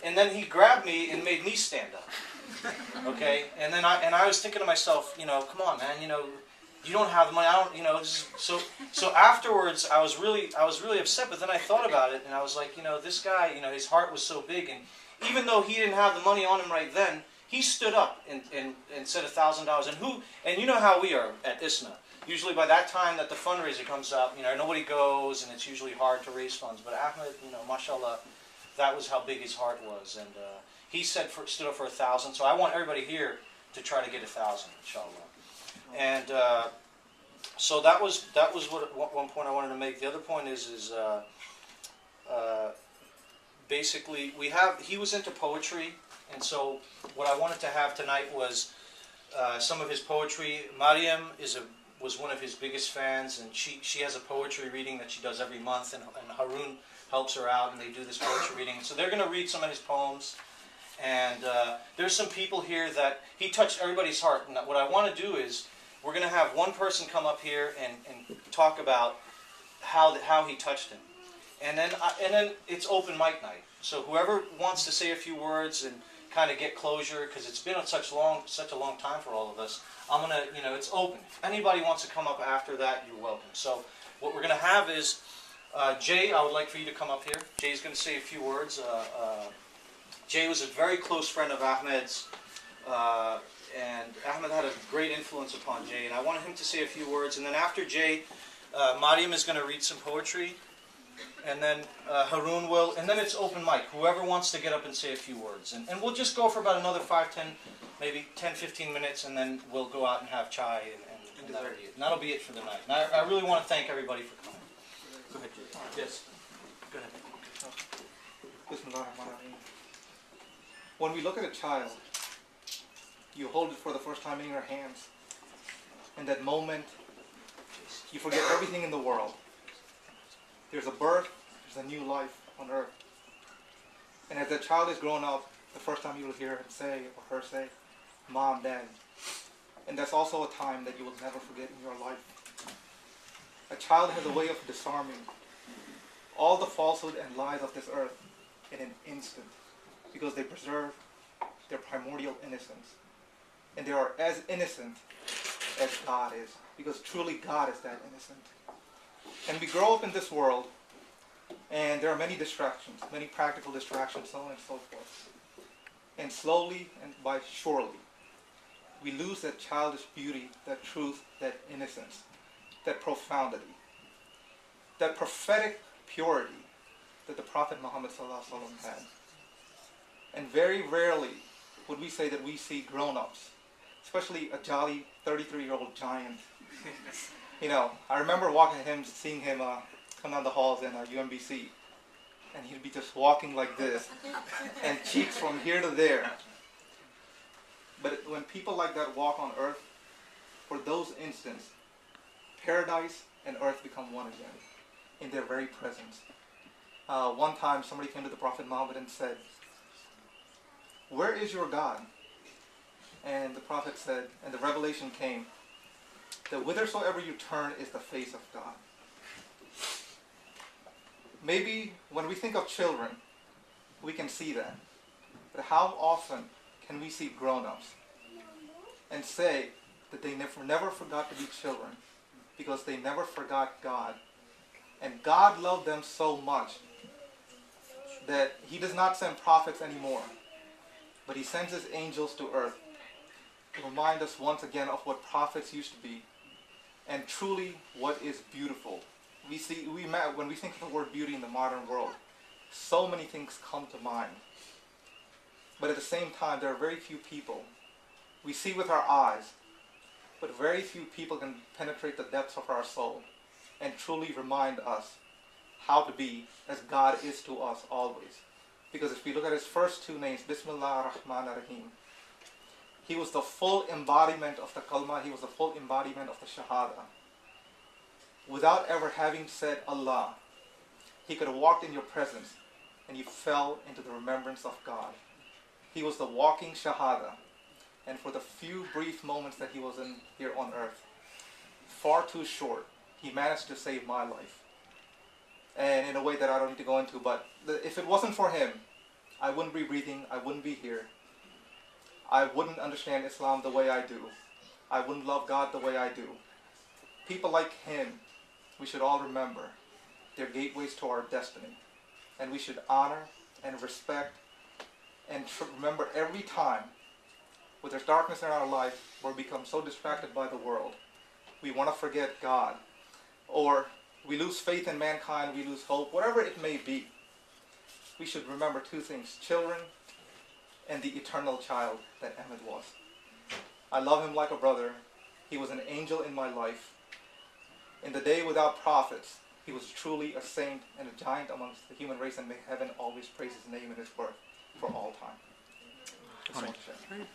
and then he grabbed me and made me stand up. Okay, and then I was thinking to myself, come on, man, you don't have the money. I don't, so afterwards I was really upset. But then I thought about it, and I was like, this guy, his heart was so big, and even though he didn't have the money on him right then, he stood up and said $1,000. And you know how we are at ISNA. Usually by that time that the fundraiser comes up, nobody goes, and it's usually hard to raise funds. But Ahmed, mashallah, that was how big his heart was, and he stood up for 1,000. So I want everybody here to try to get 1,000, inshallah. And so that was one point I wanted to make. The other point is basically he was into poetry, and so what I wanted to have tonight was some of his poetry. Mariam was one of his biggest fans, and she has a poetry reading that she does every month, and Harun helps her out, and they do this poetry reading. So they're going to read some of his poems, and there's some people here that he touched everybody's heart. And what I want to do is we're going to have one person come up here and talk about how he touched him, and then it's open mic night. So whoever wants to say a few words and kind of get closure, because it's been such a long time for all of us. I'm gonna, it's open. If anybody wants to come up after that, you're welcome. So what we're gonna have is Jay. I would like for you to come up here. Jay's gonna say a few words. Jay was a very close friend of Ahmed's, and Ahmed had a great influence upon Jay. And I wanted him to say a few words. And then after Jay, Mariam is gonna read some poetry. And then Harun will, and then it's open mic. Whoever wants to get up and say a few words. And we'll just go for about another 5, 10, maybe 10, 15 minutes, and then we'll go out and have chai, and that'll be it. And that'll be it for the night. And I really want to thank everybody for coming. Go ahead, Jay. Yes. Go ahead. Bismillahirrahmanirrahim. When we look at a child, you hold it for the first time in your hands. In that moment, you forget everything in the world. There's a birth, there's a new life on earth. And as that child is growing up, the first time you will hear him say, or her say, Mom, Dad. And that's also a time that you will never forget in your life. A child has a way of disarming all the falsehood and lies of this earth in an instant, because they preserve their primordial innocence. And they are as innocent as God is, because truly God is that innocent. And we grow up in this world, and there are many distractions, many practical distractions, so on and so forth. And slowly and by surely, we lose that childish beauty, that truth, that innocence, that profundity, that prophetic purity that the Prophet Muhammad ﷺ had. And very rarely would we say that we see grown-ups, especially a jolly 33-year-old giant. I remember seeing him come down the halls in UMBC, and he'd be just walking like this, and cheeks from here to there. But when people like that walk on earth, for those instants, paradise and earth become one again, in their very presence. One time somebody came to the Prophet Muhammad and said, "Where is your God?" And the Prophet said, and the revelation came, that whithersoever you turn is the face of God. Maybe when we think of children, we can see that. But how often can we see grown-ups and say that they never forgot to be children because they never forgot God? And God loved them so much that He does not send prophets anymore, but He sends His angels to earth to remind us once again of what prophets used to be, and truly what is beautiful. When we think of the word beauty in the modern world, so many things come to mind. But at the same time, there are very few people. We see with our eyes, but very few people can penetrate the depths of our soul and truly remind us how to be as God is to us always. Because if we look at His first two names, Bismillah ar-Rahman ar-Rahim, He was the full embodiment of the kalma. He was the full embodiment of the shahada. Without ever having said Allah, He could have walked in your presence and you fell into the remembrance of God. He was the walking shahada. And for the few brief moments that He was in here on earth, far too short, He managed to save my life. And in a way that I don't need to go into, but if it wasn't for Him, I wouldn't be breathing, I wouldn't be here. I wouldn't understand Islam the way I do. I wouldn't love God the way I do. People like him, we should all remember, they're gateways to our destiny. And we should honor and respect and remember every time when there's darkness in our life where we become so distracted by the world, we want to forget God, or we lose faith in mankind, we lose hope, whatever it may be. We should remember two things: children and the eternal child that Ahmed was. I love him like a brother. He was an angel in my life. In the day without prophets, he was truly a saint and a giant amongst the human race, and may heaven always praise his name and his birth for all time. Just want to share.